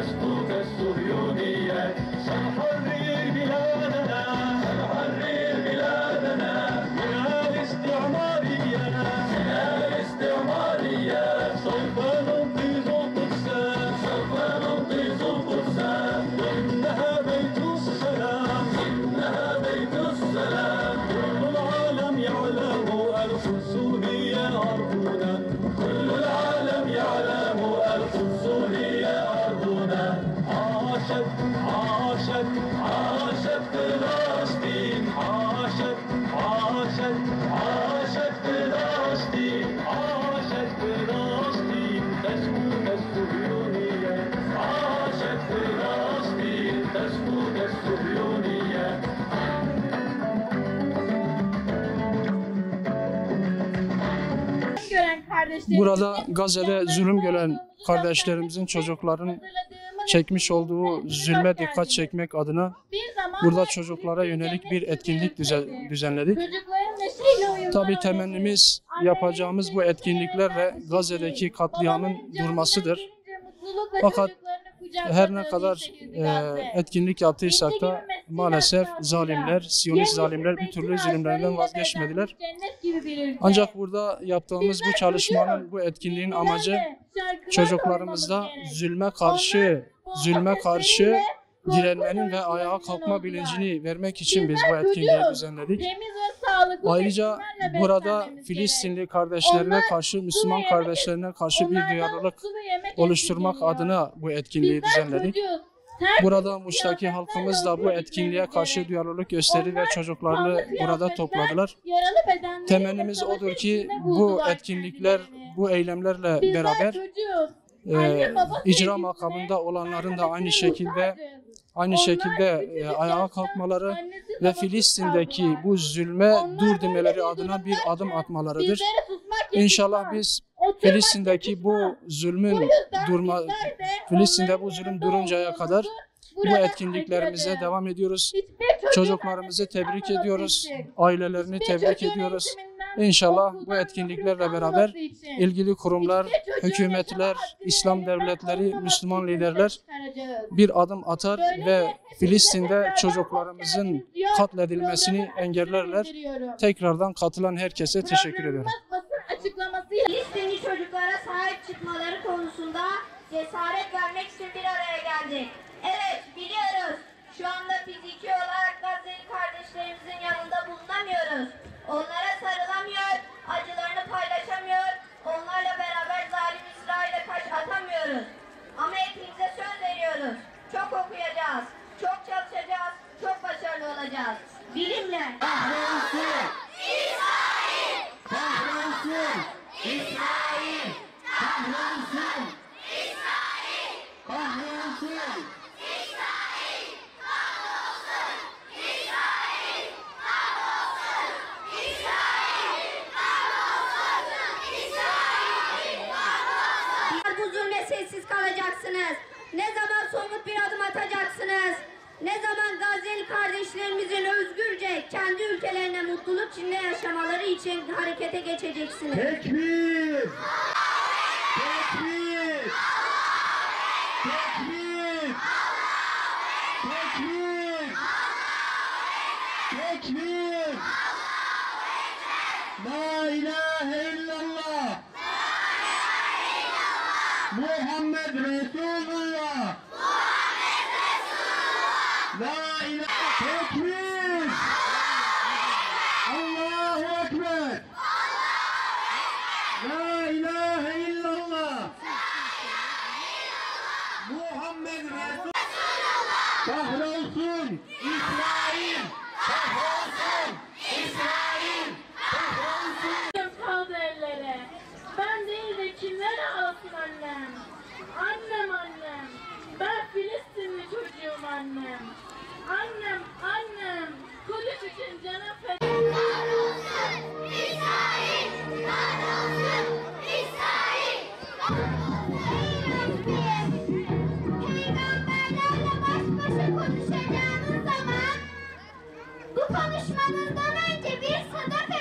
تسقط الصهيونية سنحرر بلادنا سنحرر بلادنا من الاستعمارية من الاستعمارية سوف ننقذ القدس سوف ننقذ القدس إنها بيت السلام إنها بيت السلام كل العالم يعلم القدس هي أرضنا كل العالم يعلم القدس هي أرضنا عاشت عاشت عاشت فلسطين عاشت عاشت عاشت فلسطين عاشت فلسطين تسكن الصهيونية عاشت فلسطين تسكن الصهيونية. Burada Gazze'de zulüm gören kardeşlerimizin, çocukların çekmiş olduğu zulme dikkat çekmek adına burada çocuklara yönelik bir etkinlik düzenledik. Tabii temennimiz yapacağımız bu etkinliklerle Gazze'deki katliamın durmasıdır. Fakat her ne kadar etkinlik yaptıysak da maalesef zalimler, Siyonist zalimler bir türlü zulümlerinden vazgeçmediler. Ancak burada yaptığımız bu çalışmanın, bu etkinliğin amacı çocuklarımızda zulme karşı direnmenin ve ayağa kalkma bilincini vermek için biz bu etkinliği düzenledik. Ayrıca burada Filistinli kardeşlerine karşı, Müslüman kardeşlerine karşı bir duyarlılık oluşturmak adına bu etkinliği düzenledik. Burada Muş'taki halkımız da bu etkinliğe karşı duyarlılık gösterdi ve çocuklarını burada topladılar. Temennimiz odur ki bu etkinlikler, bu eylemlerle beraber icra makamında olanların da aynı şekilde ayağa kalkmaları ve Filistin'deki bu zulme dur demeleri adına bir adım atmalarıdır. İnşallah biz Filistin'de bu zulüm duruncaya kadar bu etkinliklerimize devam ediyoruz. Çocuklarımızı tebrik ediyoruz, ailelerini tebrik ediyoruz. İnşallah bu etkinliklerle beraber ilgili kurumlar, hükümetler, İslam devletleri, Müslüman liderler bir adım atar ve Filistin'de çocuklarımızın katledilmesini engellerler. Tekrardan katılan herkese teşekkür ederim. Filistinli çocuklara sahip çıkmaları konusunda cesaret vermek için bir araya geldik. Evet, biliyoruz. Şu anda fiziki olarak Gazze'li kardeşlerimizin yanında bulunamıyoruz. Onlara sarılamıyor, acılarını paylaşamıyor, onlarla beraber zalim İsrail'e kaş atamıyoruz. Ama hepinize söz veriyoruz. Çok okuyacağız, çok çalışacağız, çok başarılı olacağız. Bilimle. Kahrolsun! İsrail! Kahrolsun! İsrail! Kahrolsun! İsrail! Kahrolsun! İsrail! Kahrolsun! İsrail! Kahrolsun! İsrail! Kahrolsun! İsrail! Kahrolsun! Bu zulme sessiz kalacaksınız. Ne zaman somut bir adım atacaksınız? Ne zaman Gazze'li kardeşlerimizin özgürce kendi ülkelerine mutluluk içinde yaşamaları için harekete geçeceksiniz? Tekbir! Tekbir! Tekbir! Tekbir! Tekbir! La ilahe illallah! Muhammed Resulullah! La ilahe tekbir! Allahu Ekber! La ilahe illallah! Muhammed Resulullah! Kahrolsun İsrail! Kahrolsun İsrail! Kahrolsun! Kaldı ellere. Ben değil de kimler ağlasın annem? Annem annem. Ben Filistinli çocuğum annem. Annem annem. Kudüs için canım feda. Kahrolsun İsrail! Kahrolsun İsrail! Peygamberlerle baş başa konuşacağınız zaman bu konuşmanızdan önce bir sadaka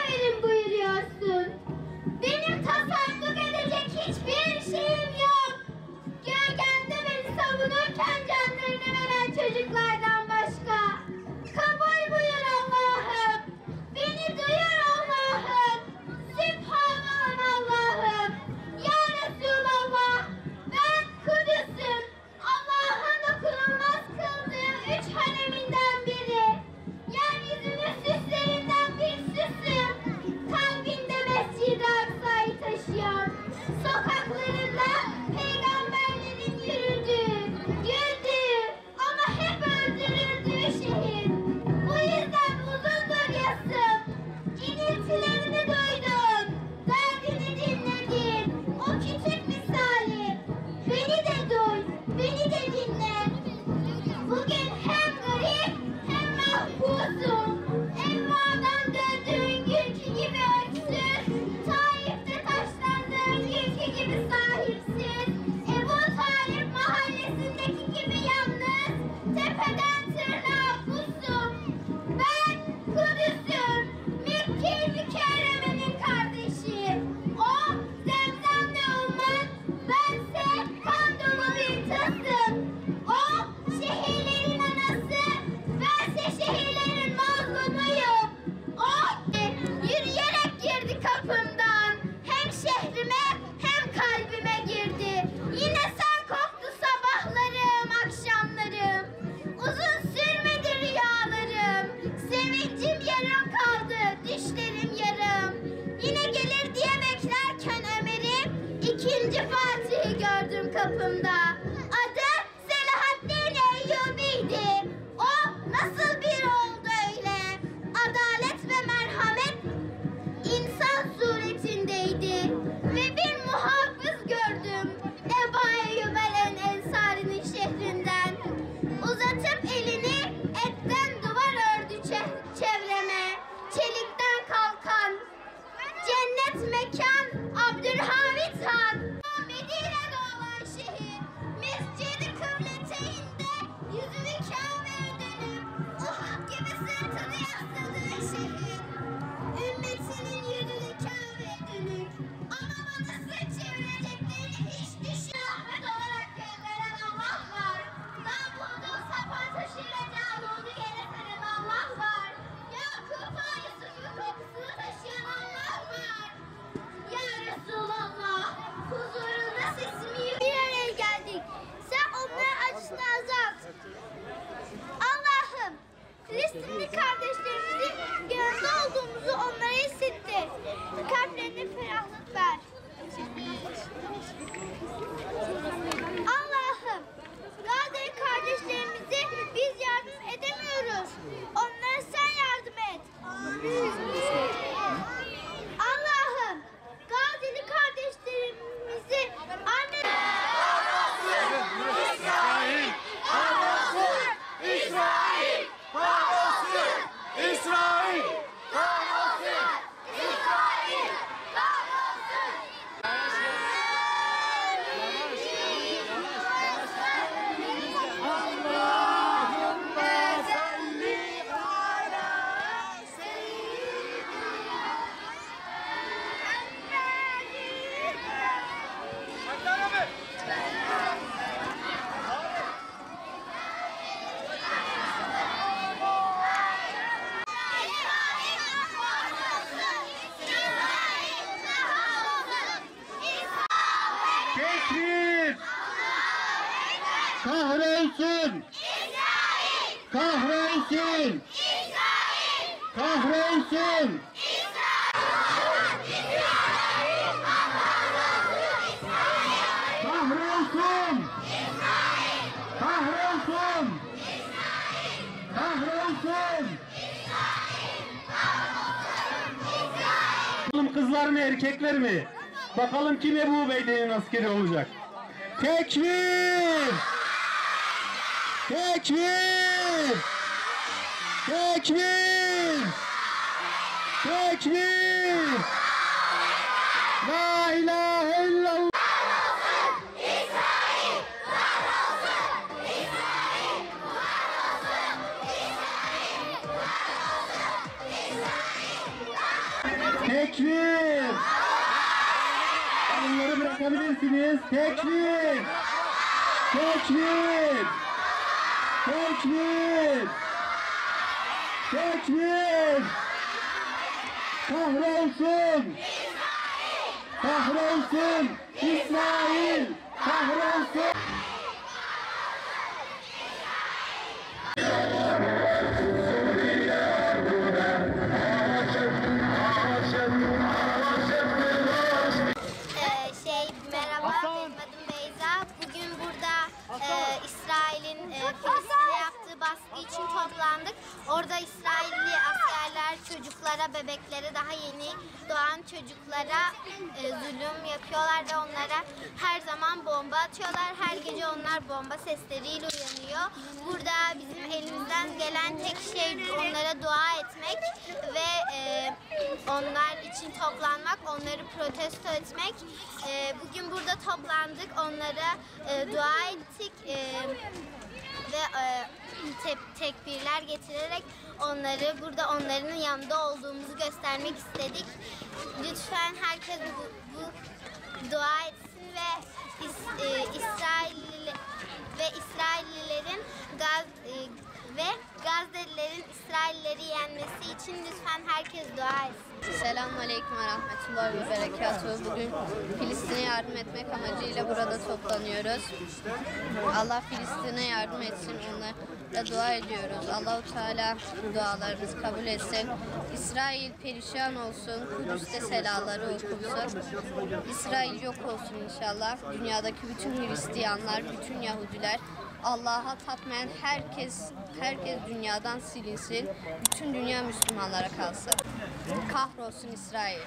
bulunurken canlarını veren çocuklardan başka. Kabul buyur Allah'ım. Beni duyur Allah'ım. Sübhanallah Allah'ım. Ya Resulallah. Ben Kudüs'üm. Allah'ın dokunulmaz kıldığı 3 hareminden biri. Yeryüzünün süslerinden bir süsüm. Kalbinde Mescid-i Aksa'yı taşıyan. Sokaklarında peygamberlerin yürüdüğü, güldüğü ama hep öldürüldüğü şehir. Bu yüzden uzundur yasım. İniltilerini duydun, derdini dinledin. O küçük misali. Beni de duy, beni de dinle. Bugün hem garip hem mahpusum. Envadan döndüğün günkü gibi öksüz. Taif'te taşlandığın günkü gibi sahipsiz. Ebu Talip mahallesindeki gibi yalnız. Tepeden tırnağa pusum. Ben Kudüs'üm. Mekke-i Mükerreme'nin kardeşi. O zemzemle umman. Bense kan dolu bir tasım. O şehirlerin anası. Bense şehirlerin mazlumuyum. O yürüyerek girdi kapımdan. Hem şehrime hem kalbime girdi. Yine sen koktu sabahlarım, akşamlarım. Uzun sürmedi rüyalarım. Sevincim yarım kaldı, düşlerim yarım. Yine gelir diye beklerken Ömer'im, 2. Fatih'i gördüm kapımda. Adı Selahaddin Eyyubi'ydi. O nasıl bir oldu öyle? Adalet ve merhamet insan suretindeydi. Ve bir muhafız gördüm. Ebu Eyyub el-Ensari'nin şehrinden. Uzatıp elini etten duvar ördü çevreme. Çelikten kalkan. Cennet mekan Abdülhamit Han. Medine'de olan şehir. Mescid-i Kıbleteyn'de yüzünü Kabe'ye dönüp Uhud gibi sırtını yasladığı şehir. Ümmetinin yüzünü Kabe'ye dönük. Ama bana sırt çevireceklerini hiç düşün. Rahmet olarak gönderen Allah var. Davud'un sapan taşıyla Calud'u yere seren Allah var. Yakup'a Yusuf'un kokusunu taşıyan Allah var. Ya Resulallah, huzurunda sesimi bir araya geldik. Sen onların acısını azalt. Allah'ım, Filistinli kardeşlerimizin yanında olduğumuzu onlara hissettir. Kalplerine ferahlık ver. Allah'ım, Gazze'li kardeşlerimize biz yardım edemiyoruz. Onlara sen yardım et. Allah'ım, Gazze'li kardeşlerimizi anne... İsrail! Kahrolsun! İsrail! Kahrolsun! İsrail! Kahrolsun! İsrail! Kahrolsun! Allahümme salli ala Tekbir! Kahrolsun! Kahrolsun! Kahrolsun! Kahrolsun! Kahrolsun! Kahrolsun! Bakalım kızlar mı erkekler mi? Bakalım kim Ebu Ubeyde'nin askeri olacak? Tekbir! Tekbir! Tekbir! Tekbir! La ilahe illallah! Tekbir! Onları bırakabilirsiniz. Tekbir! Tekbir! Tekbir! Tekbir! Kahrolsun! Kahrolsun! İsrail! Kahrolsun! Merhaba, benim adım Beyza. Bugün burada İsrail'in Filistin'e yaptığı baskı için toplandık. Orada İsrailli askerler çocuklara, bebeklere, daha yeni doğan çocuklara zulüm yapıyorlar ve onlara her zaman bomba atıyorlar. Her gece onlar bomba sesleriyle uyanıyor. Burada bizim elimizden gelen tek şey onlara dua etmek ve onlar için toplanmak, onları protesto etmek. Bugün burada toplandık, onlara dua ettik ve tekbirler getirerek burada onların yanında olduğumuzu göstermek istedik. Lütfen herkes bu dua etsin ve İsraillilerin Gazze'lilerin İsraillileri yenmesi için lütfen herkes dua etsin. Selamünaleyküm ve rahmetullahi ve berekatuhu. Bugün Filistin'e yardım etmek amacıyla burada toplanıyoruz. Allah Filistin'e yardım etsin, onlara dua ediyoruz. Allahu Teala dualarımızı kabul etsin. İsrail perişan olsun, Kudüs'te selaları okunsun. İsrail yok olsun inşallah. Dünyadaki bütün Hristiyanlar, bütün Yahudiler, Allah'a tapmayan herkes dünyadan silinsin. Bütün dünya Müslümanlara kalsın. Kahrolsun İsrail.